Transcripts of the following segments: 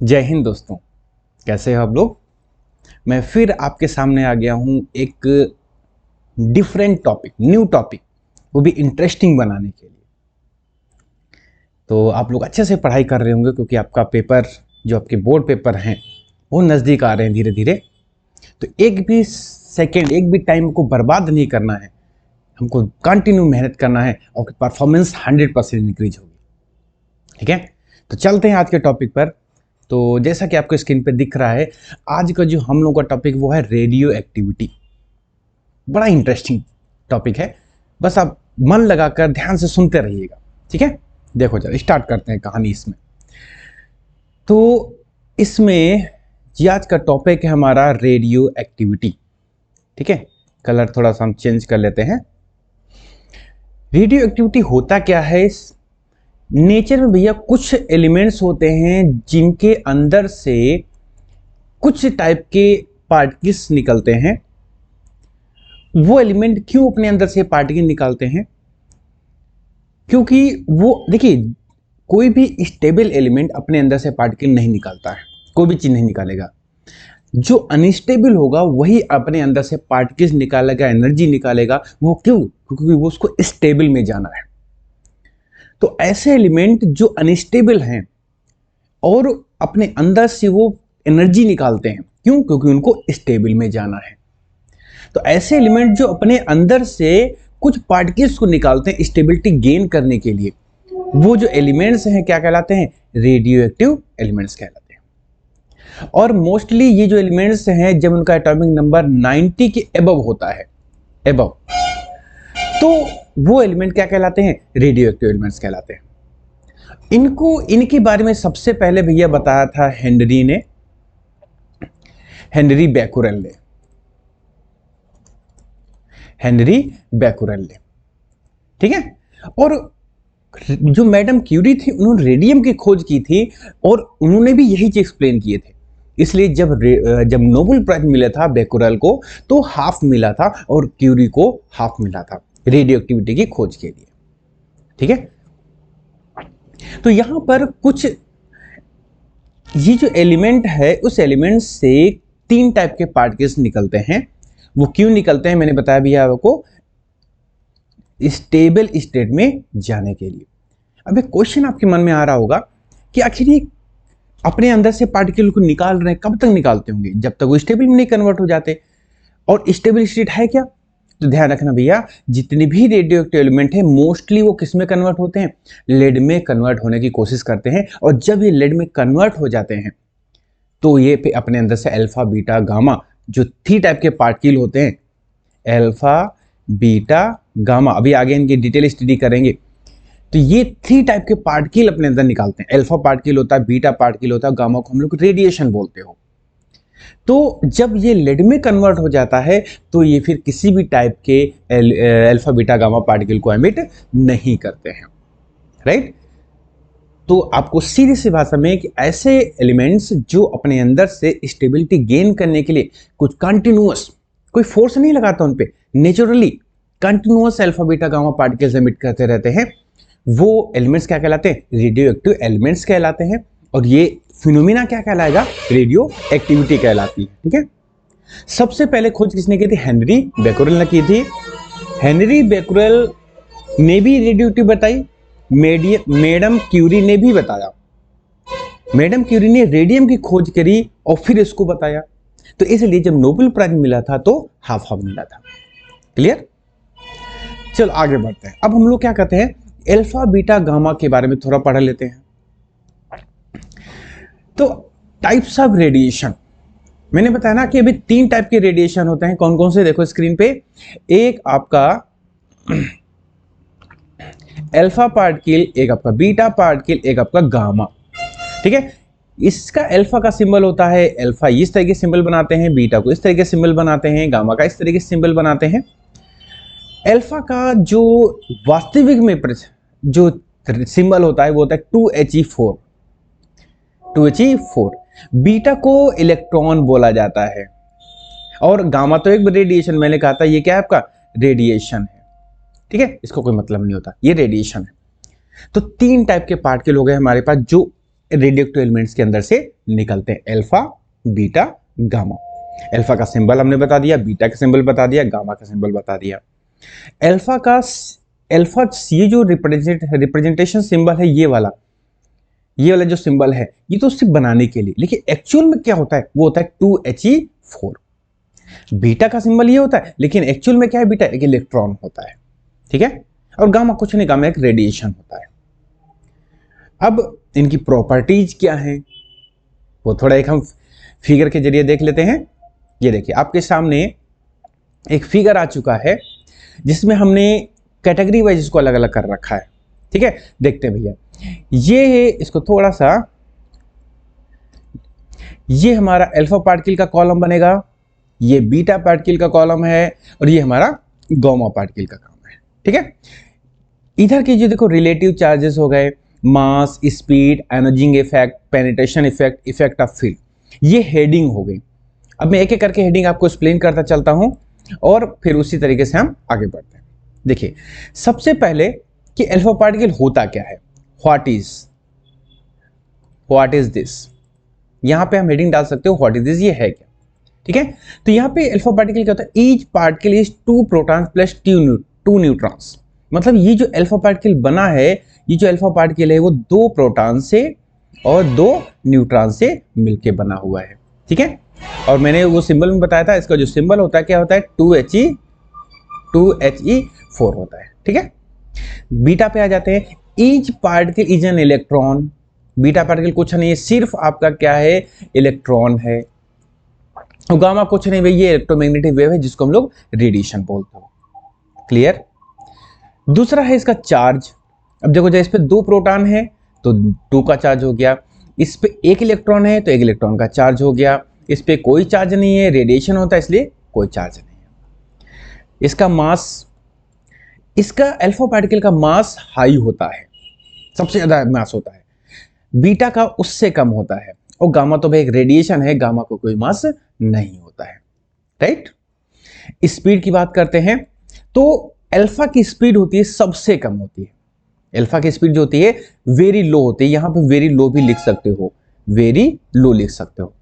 जय हिंद दोस्तों, कैसे हो आप लोग। मैं फिर आपके सामने आ गया हूं एक डिफरेंट टॉपिक, न्यू टॉपिक, वो भी इंटरेस्टिंग बनाने के लिए। तो आप लोग अच्छे से पढ़ाई कर रहे होंगे क्योंकि आपका पेपर, जो आपके बोर्ड पेपर हैं, वो नज़दीक आ रहे हैं धीरे धीरे। तो एक भी सेकेंड, एक भी टाइम को बर्बाद नहीं करना है, हमको कंटिन्यू मेहनत करना है और परफॉर्मेंस 100% इंक्रीज होगी। ठीक है, तो चलते हैं आज के टॉपिक पर। तो जैसा कि आपको स्क्रीन पे दिख रहा है, आज का जो हम लोग का टॉपिक वो है रेडियो एक्टिविटी। बड़ा इंटरेस्टिंग टॉपिक है, बस आप मन लगाकर ध्यान से सुनते रहिएगा। ठीक है, देखो चलो स्टार्ट करते हैं कहानी इसमें। तो इसमें जी आज का टॉपिक है हमारा रेडियो एक्टिविटी। ठीक है, कलर थोड़ा सा हम चेंज कर लेते हैं। रेडियो एक्टिविटी होता क्या है, नेचर में भैया कुछ एलिमेंट्स होते हैं जिनके अंदर से कुछ टाइप के पार्टिकल्स निकलते हैं। वो एलिमेंट क्यों अपने अंदर से पार्टिकल निकालते हैं? क्योंकि वो देखिए, कोई भी स्टेबल एलिमेंट अपने अंदर से पार्टिकल नहीं निकालता है, कोई भी चीज नहीं निकालेगा। जो अनस्टेबल होगा वही अपने अंदर से पार्टिकल्स निकालेगा, एनर्जी निकालेगा। वो क्यों? क्योंकि वो उसको स्टेबल में जाना है। तो ऐसे एलिमेंट जो अनस्टेबल हैं और अपने अंदर से वो एनर्जी निकालते हैं, क्यों? क्योंकि उनको स्टेबल में जाना है। तो ऐसे एलिमेंट जो अपने अंदर से कुछ पार्टिकल्स को निकालते हैं स्टेबिलिटी गेन करने के लिए, वो जो एलिमेंट्स हैं क्या कहलाते हैं? रेडियो एक्टिव एलिमेंट्स कहलाते हैं। और मोस्टली ये जो एलिमेंट्स हैं, जब उनका एटॉमिक नंबर 90 के एबव होता है, एबव, तो वो एलिमेंट क्या कहलाते हैं? रेडियो एक्टिव एलिमेंट्स कहलाते हैं। इनके बारे में सबसे पहले भैया बताया था हेनरी बैकुरेल ने। ठीक है, और जो मैडम क्यूरी थी, उन्होंने रेडियम की खोज की थी और उन्होंने भी यही चीज एक्सप्लेन किए थे। इसलिए जब नोबेल प्राइज मिला था बैकुरेल को, तो हाफ मिला था और क्यूरी को हाफ मिला था रेडियो एक्टिविटी की खोज के लिए। ठीक है, तो यहां पर कुछ ये जो एलिमेंट है, उस एलिमेंट से 3 टाइप के पार्टिकल्स निकलते हैं। वो क्यों निकलते हैं मैंने बताया भी आपको, स्टेबल स्टेट में जाने के लिए। अब एक क्वेश्चन आपके मन में आ रहा होगा कि आखिर ये अपने अंदर से पार्टिकल को निकाल रहे हैं, कब तक निकालते होंगे? जब तक वो स्टेबल में नहीं कन्वर्ट हो जाते। और स्टेबल स्टेट है क्या? तो ध्यान रखना भैया, जितने भी रेडियो एक्टिव एलिमेंट है मोस्टली वो किस में कन्वर्ट होते हैं? लेड में कन्वर्ट होने की कोशिश करते हैं। और जब ये लेड में कन्वर्ट हो जाते हैं तो ये अपने अंदर से अल्फा, बीटा, गामा, जो 3 टाइप के पार्टिकल होते हैं, अल्फा, बीटा, गामा, अभी आगे इनकी डिटेल स्टडी करेंगे। तो ये 3 टाइप के पार्टिकल अपने अंदर निकालते हैं। अल्फा पार्टिकल होता है, बीटा पार्टिकल होता है, गामा को हम लोग रेडिएशन बोलते हो। तो जब ये लेड में कन्वर्ट हो जाता है तो ये फिर किसी भी टाइप के अल्फा, बीटा, गामा पार्टिकल को एमिट नहीं करते हैं। राइट? तो आपको सीधी सी भाषा में कि ऐसे एलिमेंट्स जो अपने अंदर से स्टेबिलिटी गेन करने के लिए कुछ कंटिन्यूअस, कोई फोर्स नहीं लगाता उन पे, naturally continuous alpha, beta, gamma particles emit करते रहते हैं, वो एलिमेंट्स क्या कहलाते हैं? रेडियो एक्टिव एलिमेंट्स कहलाते हैं। और ये फिनोमिना क्या कहलाएगा? रेडियो एक्टिविटी कहलाती है। ठीक है, सबसे पहले खोज किसने की थी? हेनरी बैकुरेल ने की थी। हेनरी बैकुरेल ने भी रेडियो एक्टिव बताई, मैडम क्यूरी ने भी बताया। मैडम क्यूरी ने रेडियम की खोज करी और फिर इसको बताया। तो इसलिए जब नोबेल प्राइज मिला था तो हाफ हाफ मिला था। क्लियर? चलो आगे बढ़ते हैं। अब हम लोग क्या कहते हैं, अल्फा, बीटा, गामा के बारे में थोड़ा पढ़ लेते हैं। तो टाइप्स ऑफ रेडिएशन, मैंने बताया ना कि अभी 3 टाइप के रेडिएशन होते हैं। कौन कौन से? देखो स्क्रीन पे, एक आपका अल्फा पार्टिकल, एक आपका बीटा पार्टिकल, एक आपका गामा। ठीक है, इसका अल्फा का सिंबल होता है, अल्फा इस तरह के सिंबल बनाते हैं, बीटा को इस तरह के सिंबल बनाते हैं, गामा का इस तरह के सिंबल बनाते हैं। अल्फा का जो वास्तविक में जो सिंबल होता है वो होता है 2He4। 2He4। बीटा को इलेक्ट्रॉन बोला जाता है और गामा तो एक रेडिएशन, मैंने कहा था ये क्या है आपका? रेडिएशन है। ठीक है, इसको कोई मतलब नहीं होता, ये रेडिएशन है। तो 3 टाइप के पार्टिकल हो गए हमारे पास जो रेडियो एक्टिव एलिमेंट्स के अंदर से निकलते हैं, अल्फा, बीटा, गामा। अल्फा का सिंबल हमने बता दिया, बीटा का सिंबल बता दिया, गामा का सिंबल बता दिया। अल्फा ये जो रिप्रेजेंटेशन सिंबल है, ये वाला जो सिंबल है, ये तो सिर्फ बनाने के लिए, लेकिन एक्चुअल में क्या होता है, वो होता है 2He4। बीटा का सिंबल ये होता है, लेकिन एक्चुअल में क्या है, बीटा एक इलेक्ट्रॉन होता है, ठीक है। और गामा कुछ नहीं, गामा एक रेडिएशन होता है। अब इनकी प्रॉपर्टीज क्या हैं, वो थोड़ा एक हम फिगर के जरिए देख लेते हैं। ये देखिए आपके सामने एक फिगर आ चुका है, जिसमें हमने कैटेगरी वाइज इसको अलग अलग कर रखा है, ठीक है। देखते हैं भैया, ये है, इसको थोड़ा सा, ये हमारा अल्फा पार्टिकल का कॉलम बनेगा, ये बीटा पार्टिकल का कॉलम है, और ये हमारा गामा पार्टिकल का काम है, ठीक है। इधर के जो देखो रिलेटिव चार्जेस हो गए, mass, speed, ionising effect, penetration effect, effect of field, ये हेडिंग हो गई। अब मैं एक एक करके हेडिंग आपको एक्सप्लेन करता चलता हूं, और फिर उसी तरीके से हम आगे बढ़ते हैं। देखिए सबसे पहले कि अल्फा पार्टिकल होता क्या है, व्हाट इज दिस। यहां पे हम हेडिंग डाल सकते हो व्हाट इज दिस, ये है क्या, ठीक है। तो यहां पे अल्फा पार्टिकल क्या होता है, each particle is 2 protons plus 2 neutrons. मतलब ये जो अल्फा पार्टिकल बना है, ये जो अल्फा पार्टिकल है, वो 2 प्रोटॉन से और 2 न्यूट्रॉन से मिलके बना हुआ है, ठीक है। और मैंने वो सिंबल में बताया था, इसका जो सिंबल होता है क्या होता है, 2He4 होता है, ठीक है। बीटा पे आ जाते हैं, each particle is an electron. Beta particle कुछ नहीं है, सिर्फ आपका क्या है, इलेक्ट्रॉन है। और गामा कुछ नहीं भाई, ये इलेक्ट्रोमैग्नेटिक वेव है, जिसको हम लोग रेडिएशन बोलते हैं, क्लियर। दूसरा है इसका चार्ज। अब देखो जब इस पे 2 प्रोटॉन है तो 2 का चार्ज हो गया, इस पे 1 इलेक्ट्रॉन है तो 1 इलेक्ट्रॉन का चार्ज हो गया, इस पे कोई चार्ज नहीं है, रेडिएशन होता है इसलिए कोई चार्ज नहीं है। इसका मास, इसका अल्फा पार्टिकल का मास हाई होता है, सबसे ज्यादा मास होता है, बीटा का उससे कम होता है, और गामा तो भाई एक रेडिएशन है, गामा को कोई मास नहीं होता है, राइट। स्पीड की बात करते हैं तो अल्फा की स्पीड होती है सबसे कम होती है, अल्फा की स्पीड जो होती है वेरी लो होती है, यहां पे वेरी लो भी लिख सकते हो, वेरी लो लिख सकते हो।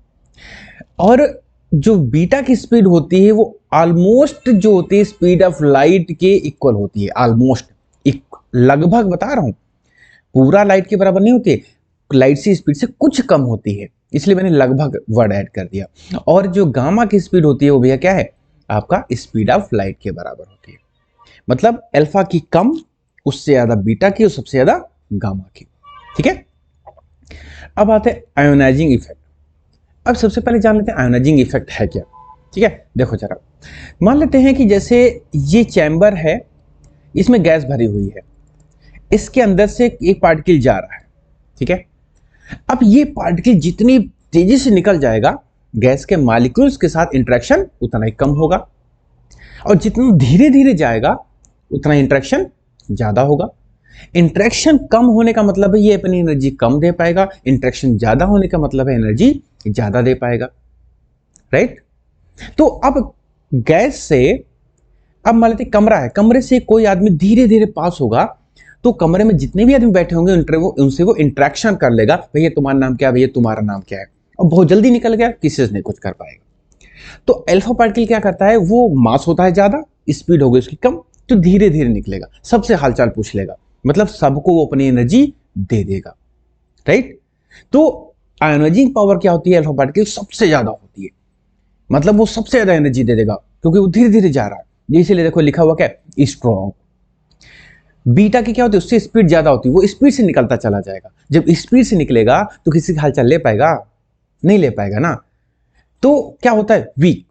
और जो बीटा की स्पीड होती है वो ऑलमोस्ट जो होती है स्पीड ऑफ लाइट के इक्वल होती है, ऑलमोस्ट, लगभग बता रहा हूं, पूरा लाइट के बराबर नहीं होती है, लाइट की स्पीड से कुछ कम होती है, इसलिए मैंने लगभग वर्ड ऐड कर दिया। और जो गामा की स्पीड होती है वो भैया क्या है, आपका स्पीड ऑफ लाइट के बराबर होती है। मतलब अल्फा की कम, उससे ज्यादा बीटा की, और सबसे ज्यादा गामा की, ठीक है। अब आते हैं आयोनाइजिंग इफेक्ट। अब सबसे पहले जान लेते हैं आयोनाइजिंग इफेक्ट है क्या, ठीक है। देखो जरा, मान लेते हैं कि जैसे ये चैम्बर है, इसमें गैस भरी हुई है, इसके अंदर से एक पार्टिकल जा रहा है, ठीक है। अब ये पार्टिकल जितनी तेजी से निकल जाएगा, गैस के मॉलिक्यूल्स के साथ इंटरेक्शन उतना ही कम होगा, और जितना धीरे धीरे जाएगा उतना इंटरेक्शन ज्यादा होगा। इंटरेक्शन कम होने का मतलब है ये अपनी एनर्जी कम दे पाएगा, इंटरेक्शन ज्यादा होने का मतलब है एनर्जी ज्यादा दे पाएगा, राइट। तो अब गैस से, अब मान लेते कमरा है, कमरे से कोई आदमी धीरे धीरे पास होगा, तो कमरे में जितने भी आदमी बैठे होंगे उनसे वो इंटरेक्शन कर लेगा, भैया तुम्हारा नाम क्या है, भैया तुम्हारा नाम क्या है, और बहुत जल्दी निकल गया, किसी से नहीं कुछ कर पाएगा। तो अल्फा पार्टिकल क्या करता है, वो मास होता है ज्यादा, स्पीड होगी उसकी कम, तो धीरे धीरे निकलेगा, सबसे हालचाल पूछ लेगा, मतलब सबको वो अपनी एनर्जी दे देगा, राइट। तो आयोनाइजिंग पावर क्या होती है, अल्फा पार्टिकल सबसे ज्यादा होती है, मतलब वो सबसे ज्यादा एनर्जी दे देगा, क्योंकि वो धीरे धीरे जा रहा है। इसीलिए देखो लिखा हुआ क्या है, स्ट्रॉन्ग। बीटा की क्या होती है, उससे स्पीड ज्यादा होती है, वो स्पीड से निकलता चला जाएगा, जब स्पीड से निकलेगा तो किसी का हालचाल ले पाएगा, नहीं ले पाएगा ना, तो क्या होता है, वीक।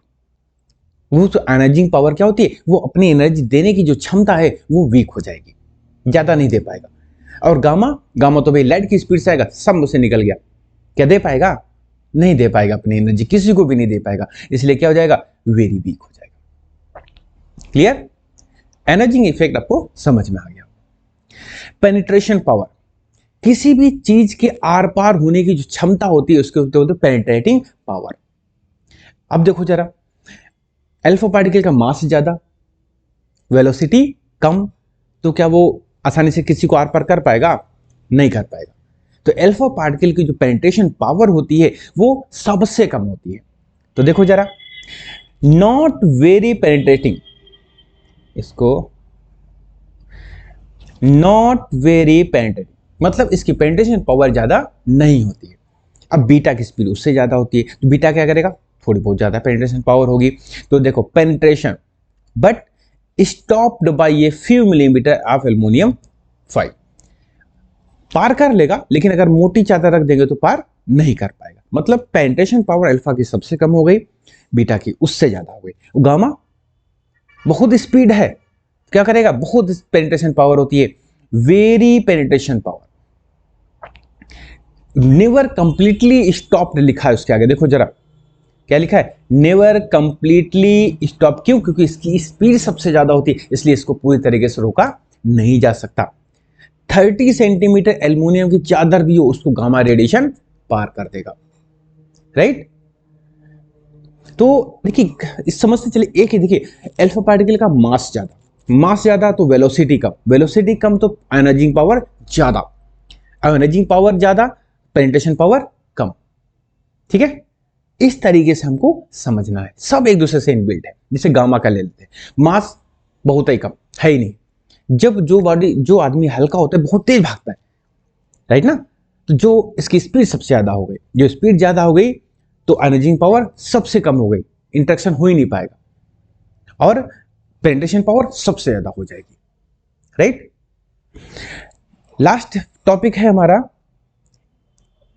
वो तो आयोनाइजिंग पावर क्या होती है, वो अपनी एनर्जी देने की जो क्षमता है वो वीक हो जाएगी, ज्यादा नहीं दे पाएगा। और गामा तो भाई लाइट की स्पीड से आएगा, सब मुझसे निकल गया, क्या दे पाएगा, नहीं दे पाएगा, अपनी एनर्जी किसी को भी नहीं दे पाएगा, इसलिए क्या हो जाएगा, वेरी वीक हो जाएगा, क्लियर। एनर्जी इफेक्ट आपको समझ में आ गया। पेनिट्रेशन पावर, किसी भी चीज के आर पार होने की जो क्षमता होती है उसके बोलते हैं पेनिट्रेटिंग पावर। अब देखो जरा, अल्फा पार्टिकल का मास ज्यादा, वेलोसिटी कम, तो क्या वो आसानी से किसी को आर पार कर पाएगा, नहीं कर पाएगा। तो अल्फा पार्टिकल की जो पेनिट्रेशन पावर होती है वो सबसे कम होती है। तो देखो जरा, नॉट वेरी पेनिट्रेटिंग, इसको नॉट वेरी पेनिट्रेटिंग मतलब इसकी पेनिट्रेशन पावर ज्यादा नहीं होती है। अब बीटा की स्पीड उससे ज्यादा होती है, तो बीटा क्या करेगा, थोड़ी बहुत ज्यादा पेनिट्रेशन पावर होगी। तो देखो penetration but stopped by a few millimetre of aluminium foil, पार कर लेगा लेकिन अगर मोटी चादर रख देंगे तो पार नहीं कर पाएगा। मतलब पेनिट्रेशन पावर अल्फा की सबसे कम हो गई, बीटा की उससे ज्यादा हो गई। गामा बहुत स्पीड है, क्या करेगा, बहुत पेनिट्रेशन पावर होती है, very penetration power. Never completely stopped लिखा है उसके आगे, देखो जरा क्या लिखा है, नेवर कंप्लीटली स्टॉप। क्यों? क्योंकि इसकी स्पीड सबसे ज्यादा होती है, इसलिए इसको पूरी तरीके से रोका नहीं जा सकता। 30 सेंटीमीटर एल्युमिनियम की चादर भी हो उसको गामा रेडिएशन पार कर देगा, राइट। तो देखिए इस समझ से चलिए, एक ही देखिए, अल्फा पार्टिकल का मास ज्यादा तो वेलोसिटी कम तो आयोनाइजिंग पावर ज्यादा, आयोनाइजिंग पावर ज्यादा पेनिट्रेशन पावर कम। ठीक है, इस तरीके से हमको समझना है, सब एक दूसरे से इनबिल्ट है। जैसे गामा का ले लेते हैं, मास बहुत ही कम है ही नहीं, जब जो आदमी हल्का होता है बहुत तेज भागता है, राइट ना, तो जो इसकी स्पीड सबसे ज्यादा हो गई, जो स्पीड ज्यादा हो गई तो आयोनाइजिंग पावर सबसे कम हो गई, इंटरेक्शन हो ही नहीं पाएगा और पेनिट्रेशन पावर सबसे ज्यादा हो जाएगी, राइट। लास्ट टॉपिक है हमारा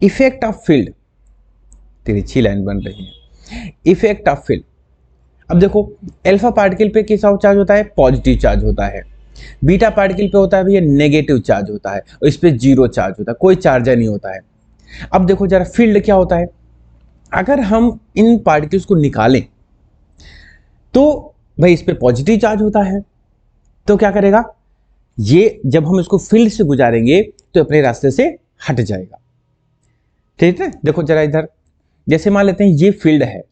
इफेक्ट ऑफ फील्ड, तिरछी लाइन बन रही है, इफेक्ट ऑफ फील्ड। अब देखो अल्फा पार्टिकल पे कैसा चार्ज होता है, पॉजिटिव चार्ज होता है, बीटा पार्टिकल पे होता है भैया नेगेटिव चार्ज होता है, और इस पे जीरो चार्ज होता है, कोई चार्ज नहीं होता है। अब देखो जरा फील्ड क्या होता है, अगर हम इन पार्टिकल्स को निकालें तो भाई इस पे पॉजिटिव चार्ज होता है, तो क्या करेगा, ये जब हम इसको फील्ड से गुजारेंगे तो अपने रास्ते से हट जाएगा, ठीक है। देखो जरा इधर, जैसे मान लेते हैं ये फील्ड है,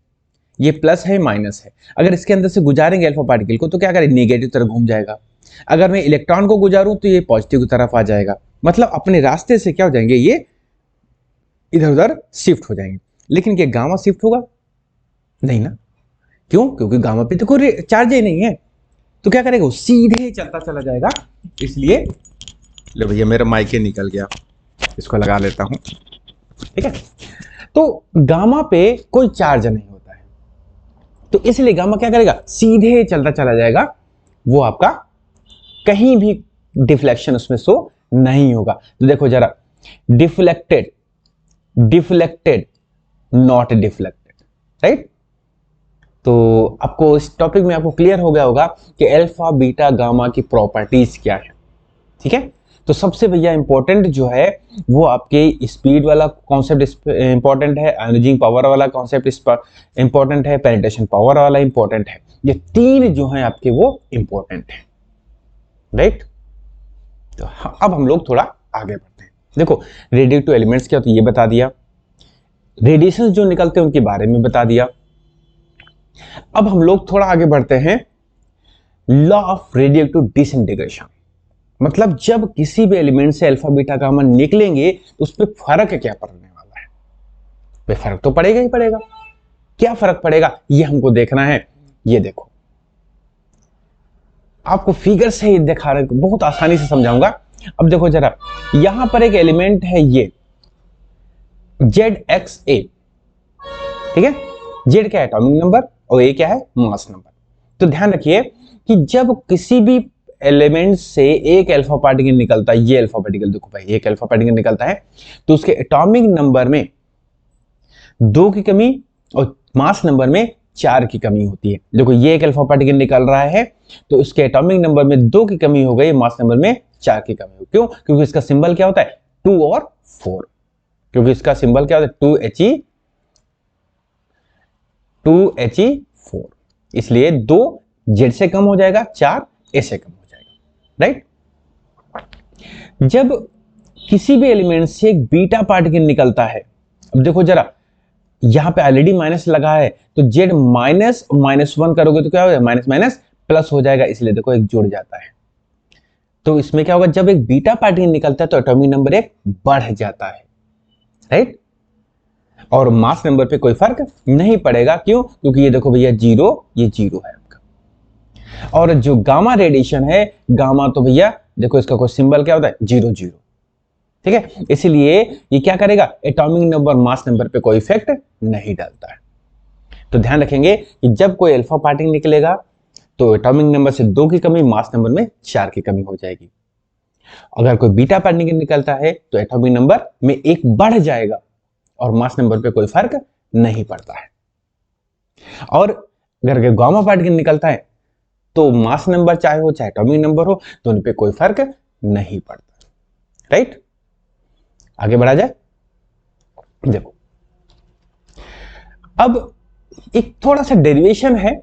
ये प्लस है माइनस है, अगर इसके अंदर से गुजारेंगे अल्फा पार्टिकल को तो क्या करें, नेगेटिव तरफ घूम जाएगा। अगर मैं इलेक्ट्रॉन को गुजारूं तो ये पॉजिटिव की तरफ आ जाएगा, मतलब अपने रास्ते से क्या हो जाएंगे, ये इधर उधर शिफ्ट हो जाएंगे। लेकिन क्या गामा शिफ्ट होगा, नहीं ना, क्यों, क्योंकि गामा पे तो कोई चार्ज ही नहीं है, तो क्या करेगा, वो सीधे चलता चला जाएगा। इसलिए ले भैया मेरा माइक निकल गया, इसको लगा लेता हूं, ठीक है। तो गामा पे कोई चार्ज नहीं होता है, तो इसलिए गामा क्या करेगा, सीधे चलता चला जाएगा, वो आपका कहीं भी डिफ्लेक्शन उसमें शो नहीं होगा। तो देखो जरा, डिफ्लेक्टेड नॉट डिफ्लेक्टेड, राइट। तो आपको इस टॉपिक में आपको क्लियर हो गया होगा कि अल्फा बीटा गामा की प्रॉपर्टीज क्या है, ठीक है। तो सबसे भैया इंपॉर्टेंट जो है वो आपके स्पीड वाला कॉन्सेप्ट इंपॉर्टेंट है, आयोनाइजिंग पावर वाला कॉन्सेप्ट इंपॉर्टेंट है, पेनिट्रेशन पावर वाला इंपॉर्टेंट है, ये तीन जो हैं आपके वो इंपॉर्टेंट है, राइट। तो अब हम लोग थोड़ा आगे बढ़ते हैं। देखो रेडियोएक्टिव एलिमेंट्स क्या, तो ये बता दिया, रेडिएशन जो निकलते हैं उनके बारे में बता दिया। अब हम लोग थोड़ा आगे बढ़ते हैं, लॉ ऑफ रेडियोएक्टिव डिसइंटीग्रेशन, मतलब जब किसी भी एलिमेंट से अल्फा बीटा गामा निकलेंगे तो उस पर फर्क क्या पड़ने वाला है, पे फर्क तो पड़ेगा ही पड़ेगा। क्या फर्क पड़ेगा ये हमको देखना है। ये देखो आपको फिगर से दिखा रहा, बहुत आसानी से समझाऊंगा। अब देखो जरा, यहां पर एक एलिमेंट है ये ZXA, ठीक है, Z क्या है, एटॉमिक नंबर, और A क्या है, मास नंबर। तो ध्यान रखिए कि जब किसी भी एलिमेंट से एक अल्फा पार्टिकल निकलता है, ये अल्फा पार्टिकल देखो भाई, एक अल्फा पार्टिकल निकलता है तो उसके एटॉमिक नंबर में 2 की कमी और मास नंबर में 4 की कमी होती है। देखो ये एक अल्फा पार्टिकल निकल रहा है तो उसके एटॉमिक नंबर में 2 की कमी हो गई, मास नंबर में 4 की कमी हो। क्यों? क्योंकि इसका सिंबल क्या होता है, 2 और 4, क्योंकि इसका सिंबल क्या होता है, 2He4, इसलिए 2 Z से कम हो जाएगा, 4 A से कम हो जाएगा, राइट। जब किसी भी एलिमेंट से एक बीटा पार्टिकल निकलता है, अब देखो जरा यहां पे ऑलरेडी माइनस लगा है तो Z -1 करोगे तो क्या हो जाएगा, माइनस माइनस प्लस हो जाएगा, इसलिए देखो एक जुड़ जाता है। तो इसमें क्या होगा, जब एक बीटा पार्टिकल निकलता है तो एटॉमिक नंबर एक बढ़ जाता है, राइट। और मास नंबर पे कोई फर्क नहीं पड़ेगा, क्यों? क्योंकि ये देखो भैया जीरो, ये जीरो है आपका। और जो गामा रेडिएशन है, गामा तो भैया देखो इसका कोई सिंबल क्या होता है, जीरो जीरो, ठीक है। इसलिए ये क्या करेगा, एटॉमिक नंबर मास नंबर पे कोई इफेक्ट नहीं डालता है। तो ध्यान रखेंगे कि जब कोई अल्फा पार्टिकल निकलेगा तो एटॉमिक नंबर से 2 की कमी, मास नंबर में 4 की कमी हो जाएगी। अगर कोई बीटा पार्टिकल निकलता है तो एटॉमिक नंबर में 1 बढ़ जाएगा और मास नंबर पे कोई फर्क नहीं पड़ता है। और अगर गामा पार्टिकल निकलता है तो मास नंबर चाहे हो चाहे एटॉमिक नंबर हो, तो उन पे कोई फर्क नहीं पड़ता, राइट। आगे बढ़ा जाए। देखो अब एक थोड़ा सा डेरिवेशन है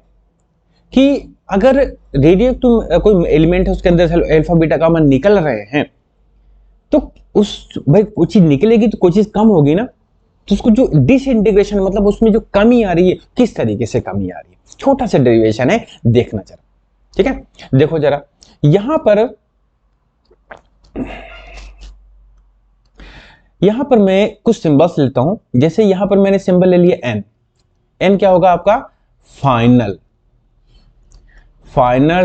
कि अगर रेडियोएक्टिव कोई एलिमेंट है, उसके अंदर अल्फा बीटा गामा निकल रहे हैं, तो उस भाई कुछ चीज निकलेगी तो कुछ चीज कम होगी ना, तो उसको जो डिसइंटीग्रेशन मतलब उसमें जो कमी आ रही है, किस तरीके से कमी आ रही है, छोटा सा डेरिवेशन है, देखना जरा, ठीक है। देखो जरा यहां पर मैं कुछ सिंबल्स लेता हूं। जैसे यहां पर मैंने सिंबल ले लिया एन। एन क्या होगा आपका, फाइनल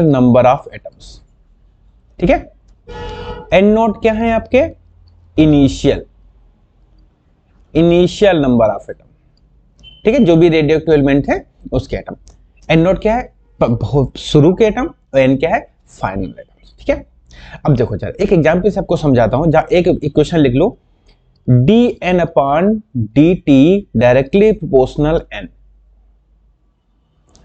नंबर ऑफ एटम्स, ठीक है। एन नोट क्या है आपके, इनिशियल नंबर ऑफ एटम, ठीक है, जो भी रेडियोएक्टिव एलिमेंट है उसके एटम। एन नोट क्या है, शुरू के एटम, और एन क्या है, फाइनल एटम, ठीक है। अब देखो जरा एक एग्जांपल से आपको समझाता हूं, जहां एक इक्वेशन लिख लो, dn upon dt directly proportional n,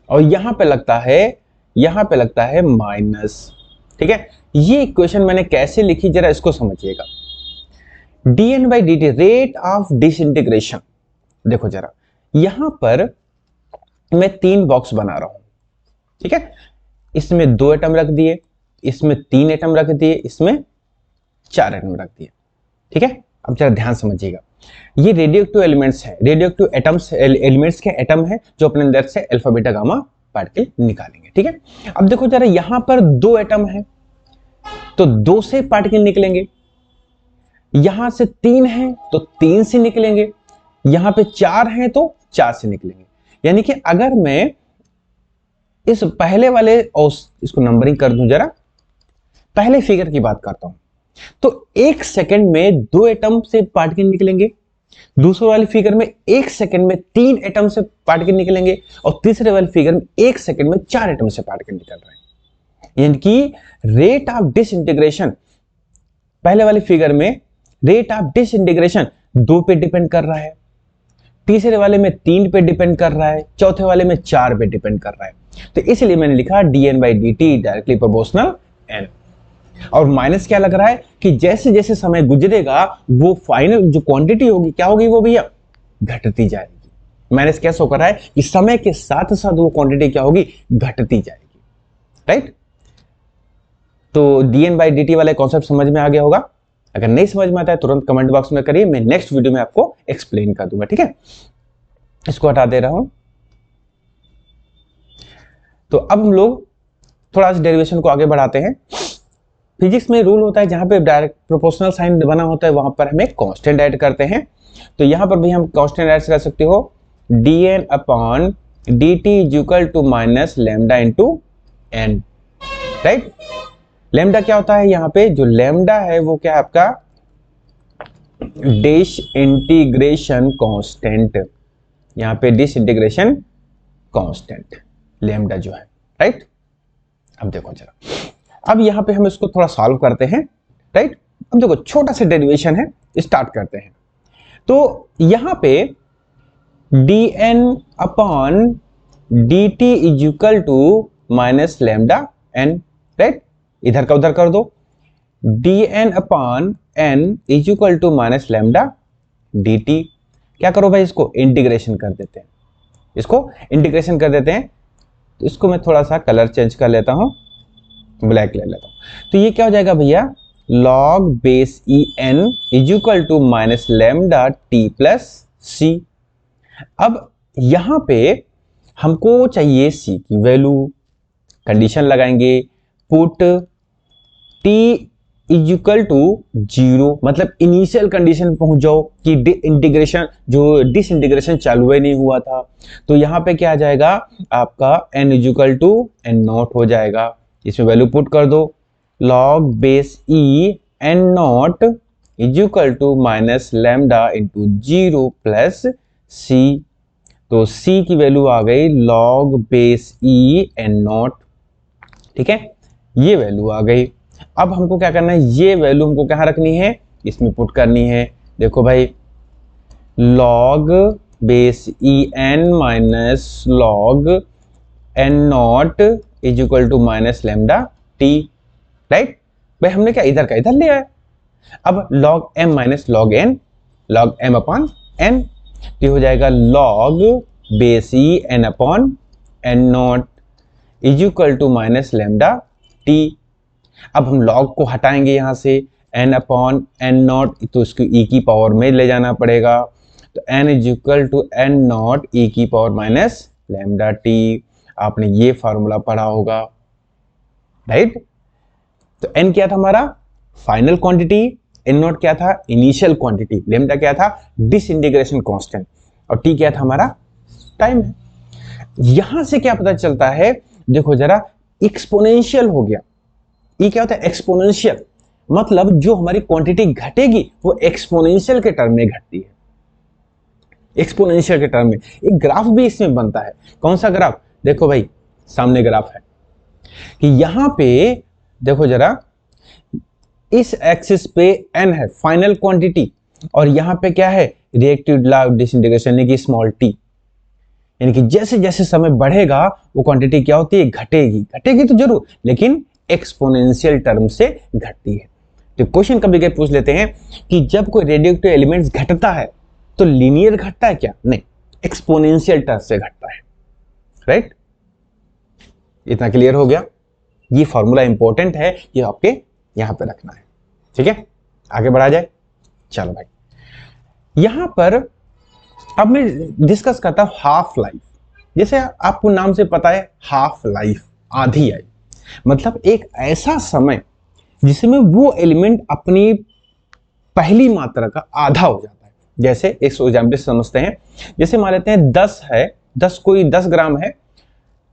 और यहां पे लगता है माइनस, ठीक है। ये इक्वेशन मैंने कैसे लिखी जरा इसको समझिएगा। dn by dt rate of disintegration. देखो जरा यहां पर मैं 3 बॉक्स बना रहा हूं, ठीक है। इसमें 2 एटम रख दिए, इसमें 3 एटम रख दिए, इसमें 4 एटम रख दिए, ठीक है। अब जरा ध्यान समझिएगा, ये रेडियोएक्टिव एलिमेंट्स हैं, रेडियोएक्टिव एटम्स एलिमेंट्स के एटम हैं जो अपने अंदर से अल्फा बीटा गामा पार्टिकल निकालेंगे, ठीक है। अब देखो जरा यहां पर 2 एटम है तो 2 से पार्टिकल निकलेंगे, यहां से 3 है तो 3 से निकलेंगे, यहां पे 4 है तो 4 से निकलेंगे। यानी कि अगर मैं इस पहले वाले, और इसको नंबरिंग कर दूं जरा, पहले फिगर की बात करता हूं, तो 1 सेकंड में 2 एटम से पार्टिकल निकलेंगे, दूसरे वाली फिगर में 1 सेकंड में 3 एटम से पार्टिकल निकलेंगे, और तीसरे वाली फिगर में 1 सेकंड में 4 एटम से पार्टिकल निकल रहे हैं। यानी कि रेट ऑफ डिसइंटीग्रेशन, पहले वाली फिगर में रेट ऑफ डिसइंटीग्रेशन 2 पे डिपेंड कर रहा है, तीसरे वाले में 3 पे डिपेंड कर रहा है, चौथे वाले में 4 पे डिपेंड कर रहा है। तो इसलिए मैंने लिखा dn by dt directly proportional n। और माइनस क्या लग रहा है कि जैसे जैसे समय गुजरेगा वो फाइनल जो क्वांटिटी होगी क्या होगी, वो भैया घटती जाएगी। माइनस क्या शो कर रहा है कि समय के साथ साथ वो क्वांटिटी क्या होगी, घटती जाएगी, राइट। तो dn बाई dt वाला कॉन्सेप्ट समझ में आ गया होगा। अगर नहीं समझ में आता है तुरंत कमेंट बॉक्स में करिए, मैं नेक्स्ट वीडियो में आपको एक्सप्लेन कर दूंगा, ठीक है। इसको हटा दे रहा हूं। तो अब हम लोग थोड़ा सा डेरिवेशन को आगे बढ़ाते हैं। फिजिक्स में रूल होता है, जहां पे डायरेक्ट प्रोपोर्शनल साइन बना होता है वहां पर हम एक कांस्टेंट ऐड करते हैं। तो यहां पर भी हम कांस्टेंट ऐड कर सकते हो, dn upon dt is equal to minus lambda into n, right. Lambda क्या होता है, यहाँ पे जो लैम्डा है वो क्या है आपका, डिसइंटीग्रेशन कांस्टेंट, यहाँ पे डिसइंटीग्रेशन कांस्टेंट लैम्डा जो है, राइट। अब देखो जरा, अब यहां पे हम इसको थोड़ा सॉल्व करते हैं, राइट। अब देखो छोटा सा डेरिवेशन है, स्टार्ट करते हैं। तो यहां पे dn upon dt is equal to minus lambda n, right. इधर का उधर कर दो, dn upon n is equal to minus lambda dt। क्या करो भाई, इसको इंटीग्रेशन कर देते हैं, तो इसको मैं थोड़ा सा कलर चेंज कर लेता हूं, ब्लैक ले लेता हूं। तो ये क्या हो जाएगा भैया, log base e N is equal to minus lambda T plus सी। अब यहां पे हमको चाहिए सी की वैल्यू, कंडीशन लगाएंगे, put t is equal to 0, मतलब इनिशियल कंडीशन पहुंच जाओ कि इंटीग्रेशन जो डिसइंटीग्रेशन चालू ही नहीं हुआ था, तो यहां पे क्या आ जाएगा आपका n is equal to n not हो जाएगा। इसमें वैल्यू पुट कर दो, log base e n not is equal to minus lambda into 0 plus c, तो c की वैल्यू आ गई log base e n not. ठीक है, ये वैल्यू आ गई। अब हमको क्या करना है, ये वैल्यू हमको कहाँ रखनी है, इसमें पुट करनी है। देखो भाई, log base e n minus log n not is equal to minus lambda t, right. भाई हमने क्या इधर का इधर लिया है। अब log m minus log n, log m upon n, तो हो जाएगा log base e n upon n not is equal to minus lambda t. अब हम log को हटाएंगे यहां से, n अपॉन एन नॉट, तो इसको e की पावर में ले जाना पड़ेगा, तो n is equal to n not e की पावर माइनस लैम्डा टी। आपने ये फॉर्मूला पढ़ा होगा, राइट। तो n क्या था हमारा फाइनल क्वांटिटी, n नॉट क्या था इनिशियल क्वांटिटी, लैम्डा क्या था डिसइंटीग्रेशन कांस्टेंट, और t क्या था हमारा टाइम है। यहां से क्या पता चलता है, देखो जरा, एक्सपोनेंशियल हो गया। ये क्या होता है एक्सपोनेंशियल, मतलब जो हमारी क्वांटिटी घटेगी वो एक्सपोनेंशियल के टर्म में घटती है। एक्सपोनेंशियल के टर्म में एक ग्राफ भी इसमें बनता है। कौन सा ग्राफ, देखो भाई सामने ग्राफ है कि यहां पे देखो जरा, इस एक्सिस पे n है फाइनल क्वांटिटी, और यहां पे क्या है रिएक्टिव लॉ ऑफ डिसइंटीग्रेशन यानी कि स्मॉल t, यानी कि जैसे जैसे समय बढ़ेगा वो क्वांटिटी क्या होती है घटेगी, घटेगी तो जरूर लेकिन एक्सपोनेंशियल टर्म से घटती है। तो क्वेश्चन कभी कभी पूछ लेते हैं कि जब कोई रेडियोएक्टिव एलिमेंट्स घटता है तो लीनियर घटता है क्या, नहीं, एक्सपोनेंशियल टर्म से घटता है, राइट। इतना क्लियर हो गया। ये फॉर्मूला इंपॉर्टेंट है, ये आपके यहां पे रखना है, ठीक है। आगे बढ़ा जाए, चलो भाई यहां पर अब मैं डिस्कस करता हूं हाफ लाइफ। जैसे आपको नाम से पता है हाफ लाइफ, आधी आई, मतलब एक ऐसा समय जिसमें वो एलिमेंट अपनी पहली मात्रा का आधा हो जाता है। जैसे एक एग्जाम्पल समझते हैं, जैसे मान लेते हैं 10 है, 10 कोई 10 ग्राम है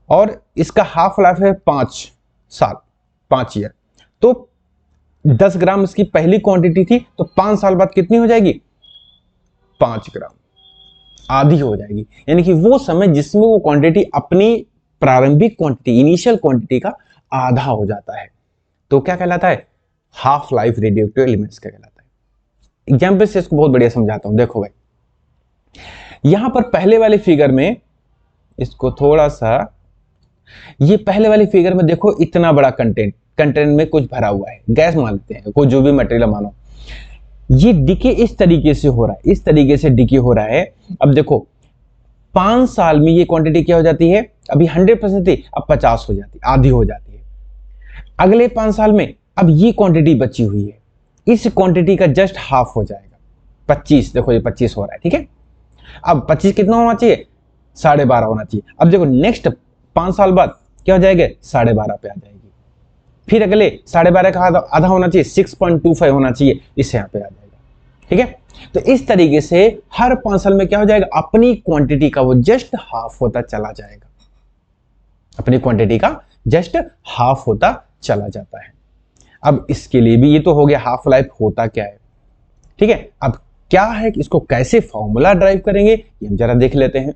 और इसका हाफ लाइफ है 5 साल, 5 ईयर, तो 10 ग्राम इसकी पहली क्वांटिटी थी, तो 5 साल बाद कितनी हो जाएगी 5 ग्राम, आधी हो जाएगी। यानी कि वो समय जिसमें वो क्वांटिटी अपनी प्रारंभिक क्वांटिटी इनिशियल क्वांटिटी का आधा हो जाता है, तो क्या कहलाता है हाफ लाइफ रेडियोएक्टिव एलिमेंट्स का कहलाता है। एग्जांपल से इसको बहुत बढ़िया समझाता हूं। देखो भाई यहां पर पहले वाले फिगर में, इसको थोड़ा सा, ये पहले वाली फिगर में देखो इतना बड़ा कंटेंट में कुछ भरा हुआ है, गैस मान लेते हैं, कोई जो भी मटेरियल मानो, ये डिके इस तरीके से हो रहा है, इस तरीके से डिके हो रहा है। अब देखो 5 साल में ये क्वांटिटी क्या हो जाती है, अभी 100% थी, अब 50 हो जाती है, आधी हो जाती है। अगले 5 साल में अब ये क्वांटिटी बची हुई है, इस क्वांटिटी का जस्ट हाफ हो जाएगा, 25, देखो ये 25 हो रहा है, ठीक है। अब 25 कितना होना चाहिए 12.5 होना चाहिए। अब देखो नेक्स्ट 5 साल बाद क्या हो जाएगा 12.5 पे आ जाएगी, फिर अगले 12.5 का आधा होना चाहिए 6.25 होना चाहिए, इससे यहाँ पे आ जाएगा, ठीक है। तो इस तरीके से हर 5 साल में क्या हो जाएगा अपनी क्वांटिटी का वो जस्ट हाफ होता चला जाएगा, अपनी क्वांटिटी का जस्ट हाफ होता चला जाता है। अब इसके लिए भी ये तो हो गया हाफ लाइफ होता क्या है, ठीक है। अब क्या है कि इसको कैसे फॉर्मूला ड्राइव करेंगे ये हम जरा देख लेते हैं।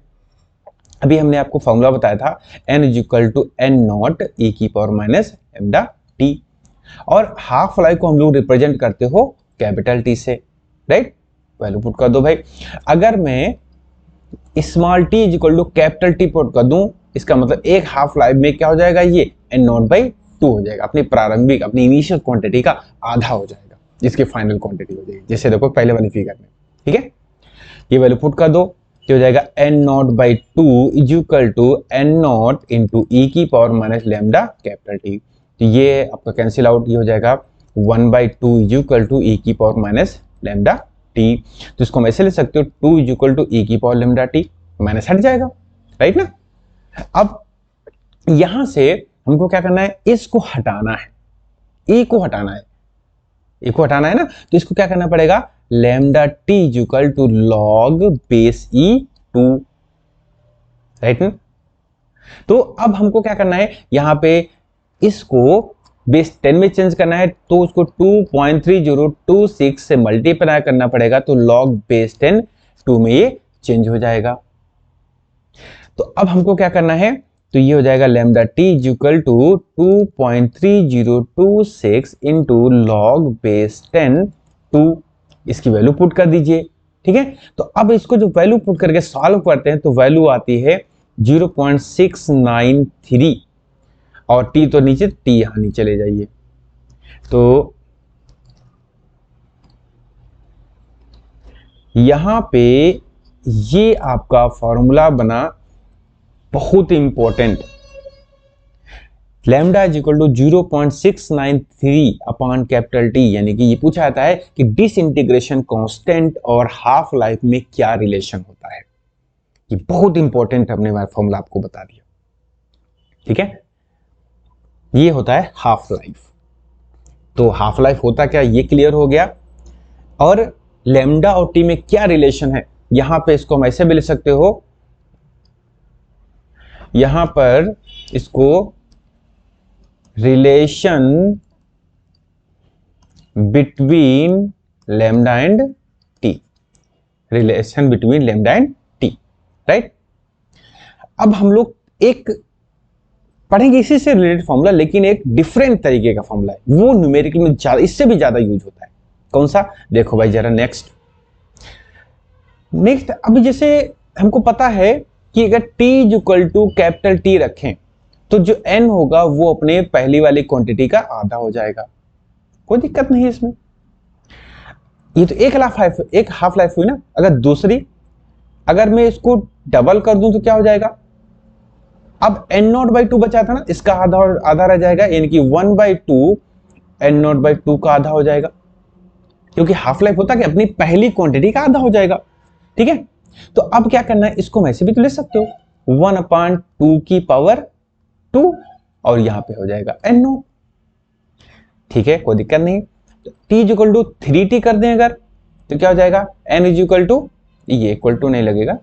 अभी हमने आपको फॉर्मूला बताया था n is equal to n not e की पावर माइनस लैम्डा t, और हाफ लाइफ को हम लोग रिप्रेजेंट करते हो कैपिटल T से, राइट। वैल्यू पुट कर दो भाई। अगर मैं small t is equal to capital T put कर दूं, इसका मतलब एक हाफ लाइफ में क्या हो जाएगा ये n नॉट बाई 2 हो जाएगा, अपनी प्रारंभिक अपनी इनिशियल क्वांटिटी का आधा हो जाएगा, जिसकी फाइनल क्वांटिटी हो जाएगी, जैसे देखो पहले वाली फिगर में, ठीक है। ये वैल्यू पुट कर दो, क्या हो जाएगा n not by 2 is equal to n not into e की power minus lambda capital T। तो ये आपका कैंसिल आउट, ये हो जाएगा 1/2 इज इक्वल टू e की पावर माइनस लैम्डा t। तो इसको हम ऐसे ले सकते हो 2 इज इक्वल टू e की पावर लैम्डा t, माइनस हट जाएगा, राइट ना। अब यहां से हमको क्या करना है, इसको हटाना है, ए को हटाना है, ए को हटाना है ना, तो इसको क्या करना पड़ेगा, lambda t equal to log base e 2, right ना। तो अब हमको क्या करना है, यहां पे इसको बेस 10 में चेंज करना है, तो उसको 2.3026 से मल्टीप्लाई करना पड़ेगा, तो लॉग बेस 10 2 में ये चेंज हो जाएगा। तो अब हमको क्या करना है, तो ये हो जाएगा lambda t equal to 2.3026 into log base 10 2, इसकी वैल्यू पुट कर दीजिए, ठीक है। तो अब इसको जो वैल्यू पुट करके सॉल्व करते हैं तो वैल्यू आती है 0.693, और टी तो नीचे, टी यहां नीचे ले जाइए, तो यहां पे ये आपका फॉर्मूला बना बहुत important, lambda is equal to 0.693 upon capital T, यानी कि ये पूछा जाता है कि डिसइंटीग्रेशन कांस्टेंट और हाफ लाइफ में क्या रिलेशन होता है। ये बहुत इंपॉर्टेंट हमने फॉर्मूला आपको बता दिया, ठीक है। ये होता है हाफ लाइफ। तो हाफ लाइफ होता क्या, ये क्लियर हो गया। और लैम्डा और टी में क्या रिलेशन है, यहां पे इसको हम ऐसे भी लिख सकते हो, यहां पर इसको relation between lambda and T, relation between lambda and T, right. अब हम लोग एक पढ़ेंगे इसी से रिलेटेड फॉर्मूला, लेकिन एक डिफरेंट तरीके का फॉर्मूला है, वो न्यूमेरिकल में ज्यादा, इससे भी ज्यादा यूज होता है। कौन सा, देखो भाई जरा नेक्स्ट। अभी जैसे हमको पता है कि अगर t equal to capital T रखें तो जो n होगा वो अपने पहली वाली क्वांटिटी का आधा हो जाएगा, कोई दिक्कत नहीं है इसमें। ये तो एक हाफ लाइफ हुई ना। अगर दूसरी, अगर मैं इसको डबल कर दूं तो क्या हो जाएगा, अब n0/2 बचा था ना, इसका आधा और आधा रह जाएगा, यानी कि 1/2 n0/2 का आधा हो जाएगा, क्योंकि हाफ लाइफ होता है कि अपनी पहली क्वांटिटी का आधा हो जाएगा, ठीक है। तो अब क्या करना है, इसको वैसे भी तो ले सकते हो, 1/2 की पावर 2, और यहां पे हो जाएगा n0, ठीक है, कोई दिक्कत नहीं। तो t इक्वल टू 3t कर दें अगर, तो क्या हो जाएगा, n इक्वल टू, ये इक्वल टू नहीं लगेगा,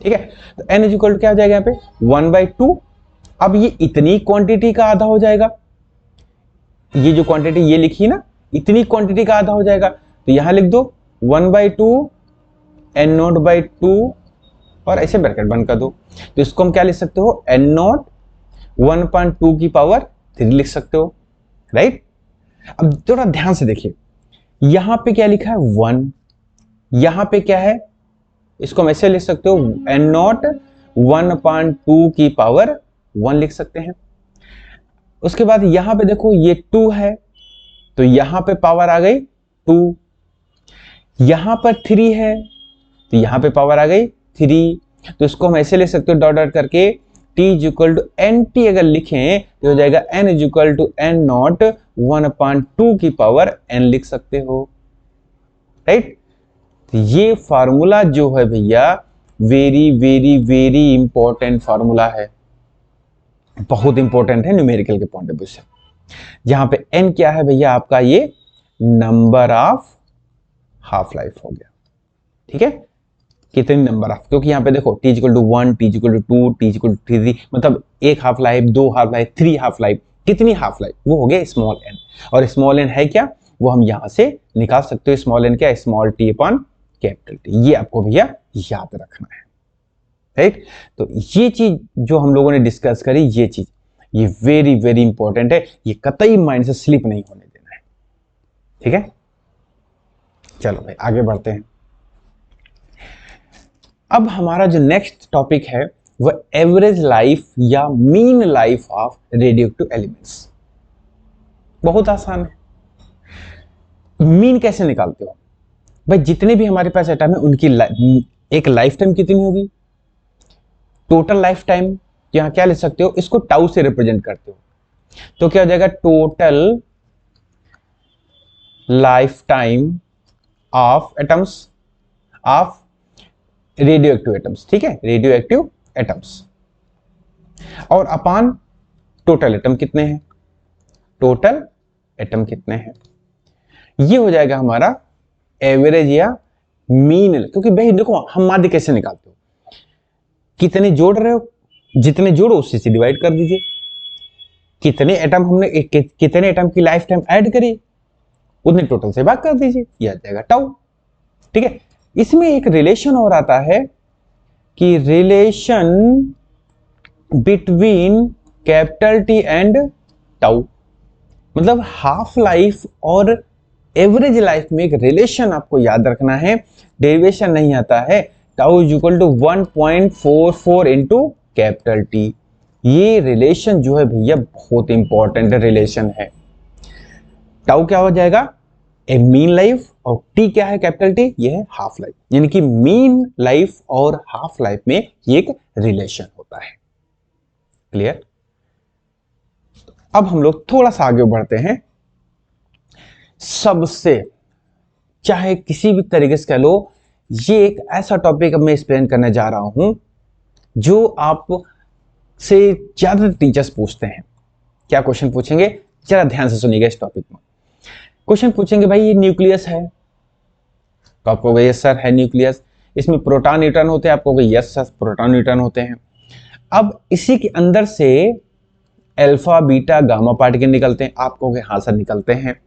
ठीक है। तो n इक्वल टू क्या हो जाएगा यहाँ पे 1/2। अब ये इतनी क्वांटिटी का आधा हो जाएगा, ये जो क्वांटिटी ये लिखी ना, इतनी क्वांटिटी का आधा हो जाएगा, तो यहां लिख दो 1/2 n0/2 और ऐसे ब्रैकेट बंद कर दो। तो इसको हम क्या लिख सकते हो, n0 1/2 की पावर 3 लिख सकते हो, राइट। अब थोड़ा ध्यान से देखिए, यहां पे क्या लिखा है 1, यहां पे क्या है, इसको हम ऐसे लिख सकते हो n0 1/2 की पावर 1 लिख सकते हैं। उसके बाद यहां पे देखो ये 2 है, तो यहां पे पावर आ गई 2, यहां पर 3 है, तो यहां पे पावर आ गई 3, तो इसको हम ऐसे ले सकते हो डॉट डॉट करके, t equal to n t अगर लिखें तो हो जाएगा n इक्वल टू n0 1/2 की पावर n लिख सकते हो, राइट। तो ये फार्मूला जो है भैया very very very important formula है, बहुत इंपॉर्टेंट है न्यूमेरिकल के पॉइंट ऑफ व्यू से। जहां पे n क्या है भैया आपका, ये नंबर ऑफ हाफ लाइफ हो गया, ठीक है, कितने नंबर ऑफ, क्योंकि यहां पे देखो t equal to 1, t equal to 2, t equal to 3, मतलब एक half life, 2 half life, 3 half life, कितनी हाफ लाइफ, वो हो गया स्मॉल n। और स्मॉल n है क्या, वो हम यहां से निकाल सकते हो, स्मॉल n क्या, small t upon capital T, ये आपको भैया याद रखना है, राइट। तो ये चीज जो हम लोगों ने डिस्कस करी, ये चीज ये वेरी वेरी इंपॉर्टेंट है, ये कतई माइंड से स्लिप नहीं होने देना है, ठीक है। चलो भाई आगे बढ़ते हैं। अब हमारा जो नेक्स्ट टॉपिक है वह एवरेज लाइफ या mean life of radioactive elements. बहुत आसान है। मीन कैसे निकालते हो भाई, जितने भी हमारे पास एटम है उनकी एक लाइफ टाइम कितनी होगी, टोटल लाइफ टाइम, यहां क्या लिख सकते हो, इसको टाउ से रिप्रेजेंट करते हो, तो क्या हो जाएगा, total life time of atoms of radioactive atoms, ठीक है, रेडियोएक्टिव एटम्स, और अपान टोटल एटम कितने हैं, टोटल एटम कितने हैं। ये हो जाएगा हमारा एवरेज या मीन, क्योंकि भाई देखो हम माध्य कैसे निकालते हो, कितने जोड़ रहे हो, जितने जोड़ो उससे से डिवाइड कर दीजिए, कितने एटम हमने कितने एटम की लाइफ टाइम ऐड करी उतने टोटल से भाग कर दीजिए, ये आ जाएगा टाउ। ठीक है, इसमें एक रिलेशन और आता है कि relation between capital T and tau, मतलब हाफ लाइफ और एवरेज लाइफ में एक रिलेशन आपको याद रखना है, डेरिवेशन नहीं आता है। Tau is equal to 1.44 into capital T. ये रिलेशन जो है भैया बहुत इंपॉर्टेंट रिलेशन है। टाउ क्या हो जाएगा, ए मीन लाइफ, और टी क्या है, कैपिटल टी, ये है हाफ लाइफ, यानी कि मीन लाइफ और हाफ लाइफ में ये एक रिलेशन होता है। क्लियर। अब हम लोग थोड़ा सा आगे बढ़ते हैं। सबसे चाहे किसी भी तरीके से कह लो, ये एक ऐसा टॉपिक अब मैं एक्सप्लेन करने जा रहा हूं जो आप से ज्यादा टीचर्स पूछते हैं। क्या क्वेश्चन पूछेंगे, जरा ध्यान से सुनिएगा। इस टॉपिक में क्वेश्चन पूछेंगे, भाई ये न्यूक्लियस है, तो आपको कहोगे यस सर है न्यूक्लियस। इसमें प्रोटॉन न्यूट्रॉन होते हैं, आपको कहोगे यस सर प्रोटॉन न्यूट्रॉन होते हैं। अब इसी के अंदर से अल्फा बीटा गामा पार्टिकल निकलते हैं, आप कहोगे हाँ सर निकलते हैं।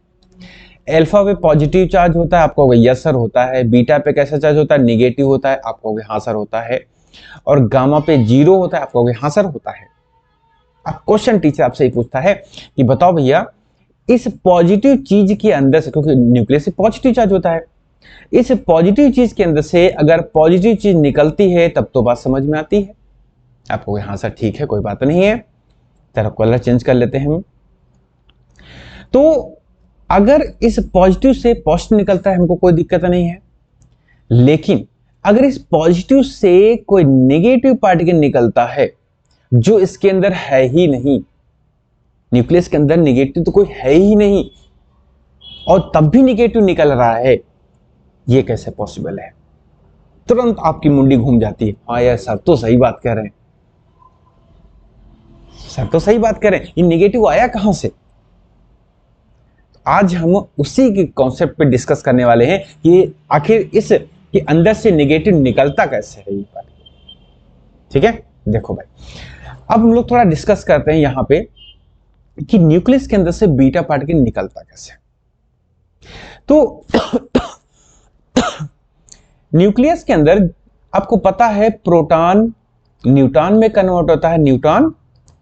अल्फा पे पॉजिटिव चार्ज होता है, आप कहोगे यस सर होता है। बीटा पे कैसा चार्ज होता है, निगेटिव होता है, आप कहोगे हाँ सर होता है। और गामा पे 0 होता है, आप कहोगे हाँ सर होता है। अब क्वेश्चन टीचर आपसे ही पूछता है कि बताओ भैया इस पॉजिटिव चीज के अंदर से, क्योंकि न्यूक्लियस से पॉजिटिव चार्ज होता है, इस पॉजिटिव चीज के अंदर से अगर पॉजिटिव चीज निकलती है तब तो बात समझ में आती है। आप कहोगे हाँ सर ठीक है, कोई बात नहीं है, तेरा कलर चेंज कर लेते हैं हम। तो अगर इस पॉजिटिव से पॉजिटिव निकलता है हमको कोई दिक्कत नहीं है, लेकिन अगर इस पॉजिटिव से कोई नेगेटिव पार्टिकल निकलता है जो इसके अंदर है ही नहीं, न्यूक्लियस के अंदर नेगेटिव तो कोई है ही नहीं, और तब भी नेगेटिव निकल रहा है, ये कैसे पॉसिबल है। तुरंत आपकी मुंडी घूम जाती है, हाँ यार सर तो सही बात कह रहे हैं, सर तो सही बात कह रहे हैं, ये नेगेटिव आया कहां से। आज हम उसी के कॉन्सेप्ट पे डिस्कस करने वाले हैं कि आखिर इस के अंदर से नेगेटिव निकलता कैसे है ये पार्टिकल। ठीक है, देखो भाई अब हम लोग थोड़ा डिस्कस करते हैं यहां पे कि न्यूक्लियस के अंदर से बीटा पार्टिकल निकलता कैसे। तो न्यूक्लियस के अंदर आपको पता है प्रोटॉन न्यूट्रॉन में कन्वर्ट होता है, न्यूट्रॉन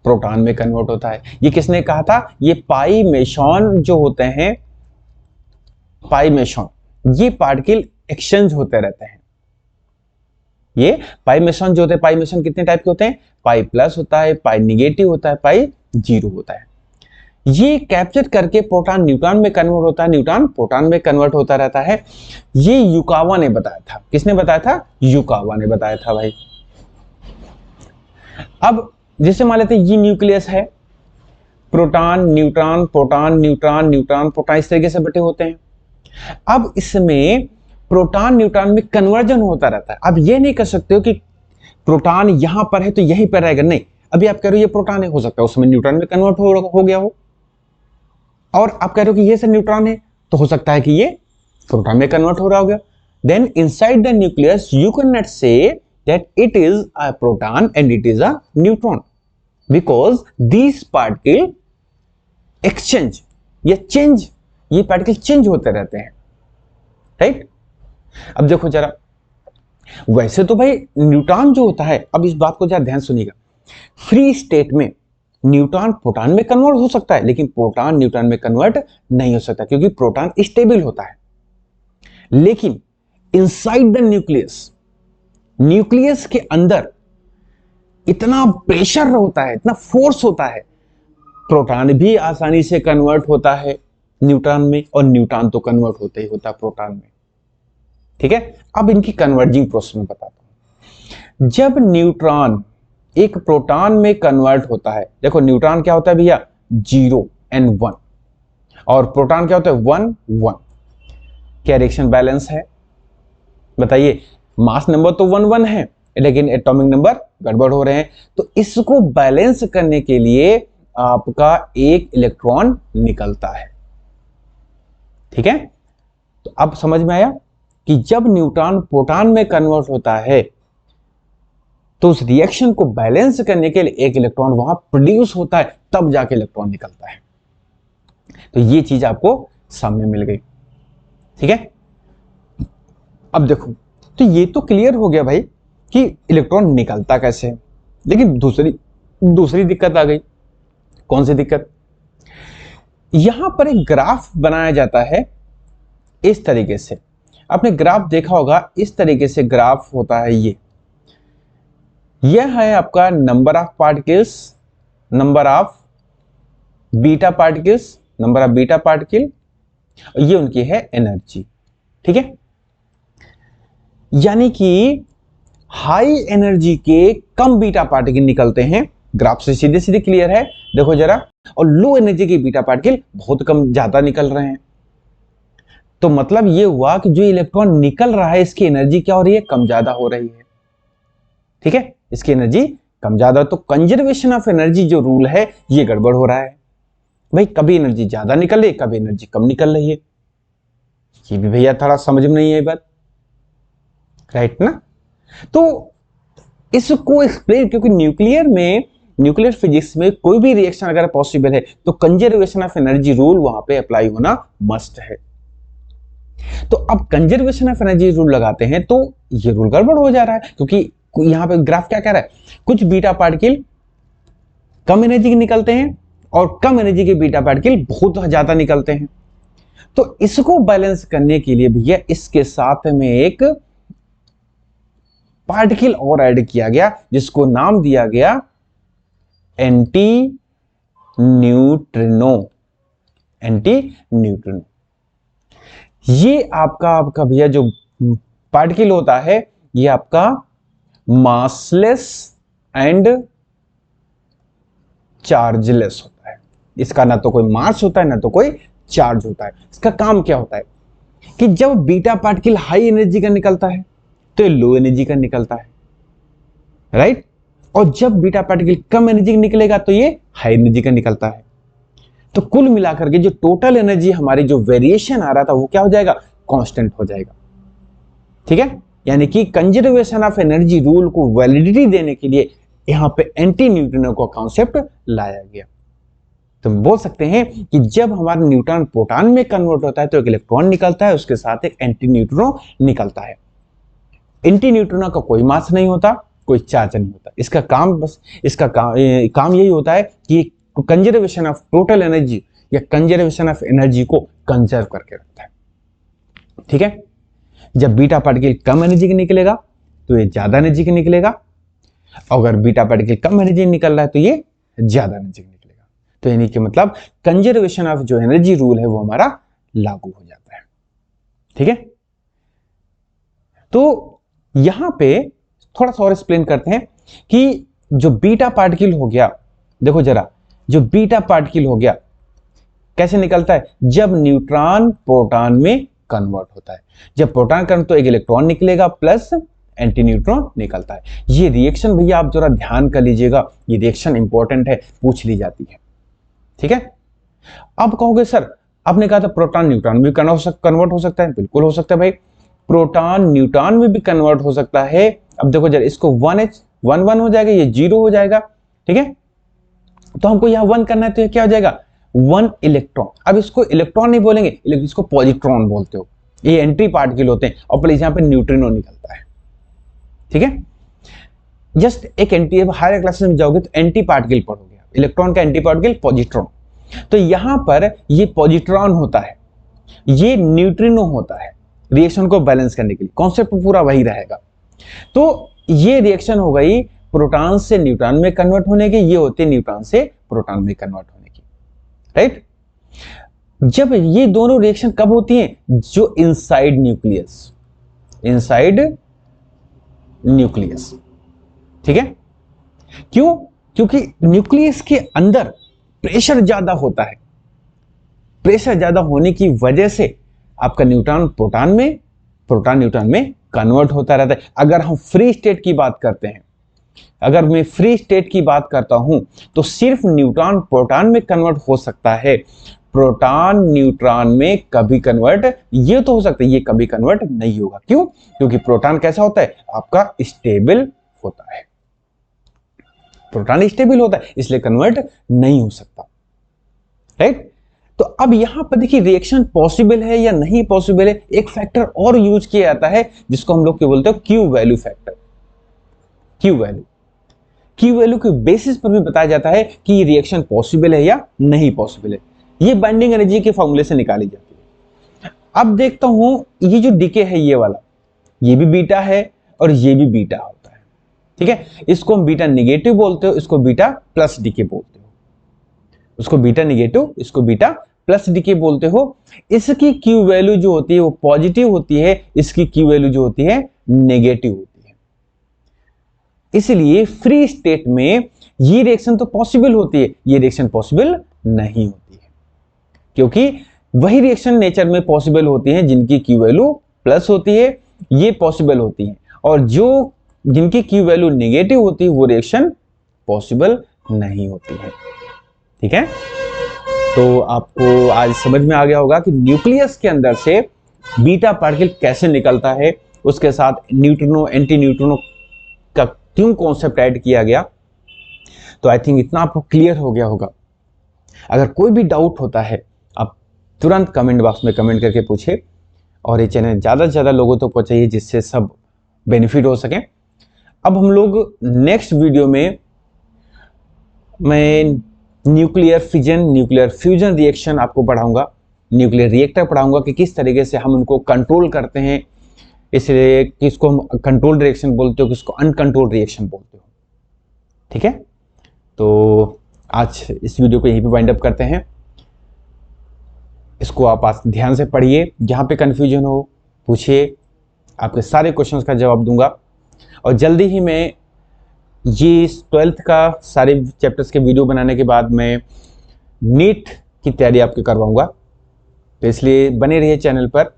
प्रोटॉन में कन्वर्ट होता है। ये किसने कहा था, ये पाई मेसॉन जो होते हैं, पाई मेसॉन, ये पार्टिकल एक्सचेंज होते रहते हैं। ये पाई मेसॉन जो होते हैं, पाई मेसॉन कितने टाइप के होते हैं, पाई प्लस होता है, पाई निगेटिव होता है, पाई 0 होता है। ये कैप्चर करके प्रोटॉन न्यूट्रॉन में कन्वर्ट होता है, न्यूट्रॉन प्रोटॉन में कन्वर्ट होता रहता है। ये युकावा ने बताया था। किसने बताया था, युकावा ने बताया था भाई। अब जैसे मान लेते हैं ये न्यूक्लियस है, proton neutron proton neutron neutron proton इस तरीके से बटे होते हैं। अब इसमें प्रोटॉन न्यूट्रॉन में कन्वर्जन होता रहता है। अब ये नहीं कर सकते हो कि प्रोटॉन यहां पर है तो यहीं पर रहेगा, नहीं। अभी आप कह रहे हो ये प्रोटॉन है, हो सकता है उसमें न्यूट्रॉन में कन्वर्ट हो गया हो, और आप कह रहे हो कि ये से न्यूट्रॉन है तो हो सकता है कि ये प्रोटॉन में कन्वर्ट हो रहा होगा। Then inside the nucleus you can not say that it is a proton and it is a neutron, because this particle exchange या चेंज, ये पार्टिकल चेंज होते रहते हैं, राइट। अब देखो जरा, वैसे तो भाई न्यूट्रॉन जो होता है, अब इस बात को जरा ध्यान सुनिएगा, फ्री स्टेट में न्यूट्रॉन प्रोटॉन में कन्वर्ट हो सकता है, लेकिन प्रोटॉन न्यूट्रॉन में कन्वर्ट नहीं हो सकता, क्योंकि प्रोटॉन स्टेबल होता है। लेकिन इनसाइड द न्यूक्लियस, न्यूक्लियस के अंदर इतना प्रेशर होता है, इतना फोर्स होता है, प्रोटॉन भी आसानी से कन्वर्ट होता है न्यूट्रॉन में, और न्यूट्रॉन तो कन्वर्ट होता ही होता है प्रोटॉन में। ठीक है, अब इनकी कन्वर्जिंग प्रोसेस में बताता हूं। जब न्यूट्रॉन एक प्रोटॉन में कन्वर्ट होता है, देखो न्यूट्रॉन क्या होता है भैया 0 and 1, और प्रोटॉन क्या होता है 1 1। क्या रिएक्शन बैलेंस है, बताइए। मास नंबर तो 1 1 है, लेकिन एटॉमिक नंबर गड़बड़ हो रहे हैं। तो इसको बैलेंस करने के लिए आपका एक इलेक्ट्रॉन निकलता है। ठीक है, तो अब समझ में आया कि जब न्यूट्रॉन प्रोटॉन में कन्वर्ट होता है तो उस रिएक्शन को बैलेंस करने के लिए एक इलेक्ट्रॉन वहां प्रोड्यूस होता है, तब जाके इलेक्ट्रॉन निकलता है। तो ये चीज आपको सामने मिल गई। ठीक है, अब देखो, तो ये तो क्लियर हो गया भाई कि इलेक्ट्रॉन निकलता कैसे है, लेकिन दूसरी दिक्कत आ गई। कौन सी दिक्कत? यहां पर एक ग्राफ बनाया जाता है इस तरीके से। आपने ग्राफ देखा होगा, इस तरीके से ग्राफ होता है। यह है आपका number of particles, number of beta particles, number of beta particle, ये उनकी है एनर्जी। ठीक है, यानी कि हाई एनर्जी के कम बीटा पार्टिकल निकलते हैं, ग्राफ से सीधे सीधे क्लियर है, देखो जरा। और लो एनर्जी के बीटा पार्टिकल बहुत कम, ज्यादा निकल रहे हैं। तो मतलब ये हुआ कि जो इलेक्ट्रॉन निकल रहा है इसकी एनर्जी क्या हो रही है? कम ज्यादा हो रही है। ठीक है, इसकी एनर्जी कम ज्यादा। तो कंजर्वेशन ऑफ एनर्जी जो रूल है ये गड़बड़ हो रहा है भाई। कभी एनर्जी ज्यादा निकल रही है, कभी एनर्जी कम निकल रही है। ये भी भैया थोड़ा समझ में नहीं है बात, राइट ना? तो इसको एक्सप्लेन, क्योंकि न्यूक्लियर फिजिक्स में कोई भी रिएक्शन अगर पॉसिबल है तो कंजर्वेशन ऑफ एनर्जी रूल वहां पे अप्लाई होना मस्ट है। तो अब कंजर्वेशन ऑफ एनर्जी रूल लगाते हैं तो ये रूल गड़बड़ हो जा रहा है, क्योंकि यहां पे ग्राफ क्या कह रहा है? कुछ बीटा पार्टिकल कम एनर्जी के निकलते हैं और कम एनर्जी के बीटा पार्टिकल बहुत ज्यादा निकलते हैं। तो इसको बैलेंस करने के लिए भैया इसके साथ में एक पार्टिकल और ऐड किया गया, जिसको नाम दिया गया एंटी न्यूट्रिनो। एंटी न्यूट्रिनो ये आपका भैया जो पार्टिकल होता है ये आपका मासलेस एंड चार्जलेस होता है। इसका ना तो कोई मास होता है ना तो कोई चार्ज होता है। इसका काम क्या होता है कि जब बीटा पार्टिकल हाई एनर्जी का निकलता है तो ये लो एनर्जी का निकलता है, राइट? और जब बीटा पार्टिकल कम एनर्जी का निकलेगा तो ये हाई एनर्जी का निकलता है। तो कुल मिलाकर के जो टोटल एनर्जी हमारी जो वेरिएशन आ रहा था वो क्या हो जाएगा? कांस्टेंट हो जाएगा। ठीक है, यानी कि कंजर्वेशन ऑफ एनर्जी रूल को वैलिडिटी देने के लिए यहां पे एंटी न्यूट्रिनो का कॉन्सेप्ट लाया गया। तो बोल सकते हैं कि जब हमारा न्यूट्रॉन प्रोटॉन में कन्वर्ट होता है तो एक इलेक्ट्रॉन निकलता है, उसके साथ एक एंटी न्यूट्रिनो निकलता है। एंटी न्यूट्रिनो का कोई मास नहीं होता, कोई चार्ज नहीं होता। इसका काम यही होता है कि कंजर्वेशन ऑफ टोटल एनर्जी या कंजर्वेशन ऑफ एनर्जी को कंजर्व करके रखता है। ठीक है, जब बीटा पार्टिकल कम एनर्जी का निकलेगा तो ये ज्यादा एनर्जी का निकलेगा, अगर बीटा पार्टिकल कम एनर्जी निकल रहा है तो ये ज्यादा एनर्जी का निकलेगा। तो यानी कि मतलब कंजर्वेशन ऑफ जो एनर्जी रूल है वो हमारा लागू हो जाता है। ठीक है, तो यहां पे थोड़ा सा और एक्सप्लेन करते हैं कि जो बीटा पार्टिकल हो गया, देखो जरा, जो बीटा पार्टिकल हो गया कैसे निकलता है? जब न्यूट्रॉन प्रोटॉन में कन्वर्ट होता है। जब प्रोटॉन कन्वर्ट तो एक इलेक्ट्रॉन निकलेगा प्लस एंटी न्यूट्रॉन निकलता है। ये रिएक्शन भैया आप जरा ध्यान कर लीजिएगा, ये रिएक्शन इंपॉर्टेंट है, पूछ ली जाती है। ठीक है, अब कहोगे सर आपने कहा था प्रोटॉन न्यूट्रॉन में भी कन्वर्ट हो सकता है। बिल्कुल हो सकता है भाई, प्रोटॉन न्यूट्रॉन में भी कन्वर्ट हो सकता है। अब देखो जरा, इसको 1 हो जाएगा, ये 0 हो जाएगा। ठीक है, तो हमको यहां 1 करना है तो ये क्या हो जाएगा? 1 इलेक्ट्रॉन। अब इसको इलेक्ट्रॉन नहीं बोलेंगे, इसको पॉजिट्रॉन बोलते हो। ये एंटी पार्टिकल होते हैं और प्लस यहां पे न्यूट्रिनो निकलता है। ठीक है, जस्ट एक एंटी, हायर क्लासेस में जाओगे तो एंटी पार्टिकल पढ़ोगे, इलेक्ट्रॉन का एंटी पार्टिकल पॉजिट्रॉन। तो यहां पर ये पॉजिट्रॉन होता है, ये न्यूट्रिनो होता है। रिएक्शन को बैलेंस करने के लिए कॉन्सेप्ट पूरा वही रहेगा। तो ये रिएक्शन हो गई प्रोटॉन से न्यूट्रॉन में कन्वर्ट होने की, ये होते न्यूट्रॉन से प्रोटॉन में कन्वर्ट होने की, राइट? जब ये दोनों रिएक्शन कब होती हैं? जो इनसाइड न्यूक्लियस। ठीक है, क्यों? क्योंकि न्यूक्लियस के अंदर प्रेशर ज्यादा होता है। प्रेशर ज्यादा होने की वजह से आपका न्यूट्रॉन प्रोटॉन में, प्रोटॉन न्यूट्रॉन में कन्वर्ट होता रहता है। अगर हम फ्री स्टेट की बात करते हैं, अगर मैं फ्री स्टेट की बात करता हूं तो सिर्फ न्यूट्रॉन प्रोटॉन में कन्वर्ट हो सकता है, प्रोटॉन न्यूट्रॉन में कभी कन्वर्ट, ये तो हो सकता है, ये कभी कन्वर्ट नहीं होगा। क्यों? क्योंकि प्रोटॉन कैसा होता है आपका, स्टेबल होता है, प्रोटॉन स्टेबल होता है, इसलिए कन्वर्ट नहीं हो सकता, राइट। तो अब यहां पर देखिए रिएक्शन पॉसिबल है या नहीं पॉसिबल है, एक फैक्टर और यूज किया जाता है जिसको हम लोग क्या बोलते हैं, Q value factor. Q value के बेसिस पर भी बताया जाता है कि ये रिएक्शन पॉसिबल है या नहीं पॉसिबल है। ये बाइंडिंग एनर्जी के फॉर्मूले से निकाली जाती है। अब देखता हूं ये जो डीके है ये वाला, ये भी बीटा है और ये भी बीटा होता है, ठीक है। इसको हम बीटा निगेटिव बोलते हो, इसको बीटा प्लस डीके बोलते हो, उसको बीटा निगेटिव, इसको बीटा प्लस डीके बोलते हो। इसकी क्यू वैल्यू जो होती है वो पॉजिटिव होती है, इसकी क्यू वैल्यू जो होती है नेगेटिव होती है। इसलिए फ्री स्टेट में ये रिएक्शन तो पॉसिबल होती है, ये रिएक्शन पॉसिबल नहीं होती है, क्योंकि वही रिएक्शन नेचर में पॉसिबल होती है जिनकी क्यू वैल्यू प्लस होती है, ये पॉसिबल होती है, और जो जिनकी क्यू वैल्यू नेगेटिव होती है वो रिएक्शन पॉसिबल नहीं होती है, ठीक है। तो आपको आज समझ में आ गया होगा कि न्यूक्लियस के अंदर से बीटा पार्टिकल कैसे निकलता है, उसके साथ न्यूट्रिनो एंटी न्यूट्रिनो का क्यों कॉन्सेप्ट ऐड किया गया। तो आई थिंक इतना आपको क्लियर हो गया होगा। अगर कोई भी डाउट होता है आप तुरंत कमेंट बॉक्स में कमेंट करके पूछे, और ये चैनल ज़्यादा से ज़्यादा लोगों तक पहुंचाइए जिससे सब बेनिफिट हो सके। अब हम लोग नेक्स्ट वीडियो में मैं nuclear fission, nuclear fusion reaction आपको पढ़ाऊंगा, न्यूक्लियर रिएक्टर पढ़ाऊंगा कि किस तरीके से हम उनको कंट्रोल करते हैं, इसलिए किसको हम कंट्रोल रिएक्शन बोलते हो, किसको अनकंट्रोल्ड रिएक्शन बोलते हो, ठीक है। तो आज इस वीडियो को यहीं पे वाइंड अप करते हैं। इसको आप आज ध्यान से पढ़िए, जहाँ पे कंफ्यूजन हो पूछिए, आपके सारे क्वेश्चंस का जवाब दूंगा। और जल्दी ही मैं ये 12th का सारे चैप्टर्स के वीडियो बनाने के बाद मैं नीट की तैयारी आपके करवाऊंगा, तो इसलिए बने रहिए चैनल पर,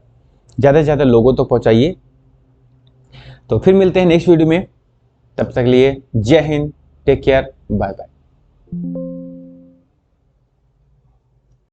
ज़्यादा से ज़्यादा लोगों तक तो पहुँचाइए। तो फिर मिलते हैं नेक्स्ट वीडियो में, तब तक के लिए जय हिंद, टेक केयर, बाय बाय।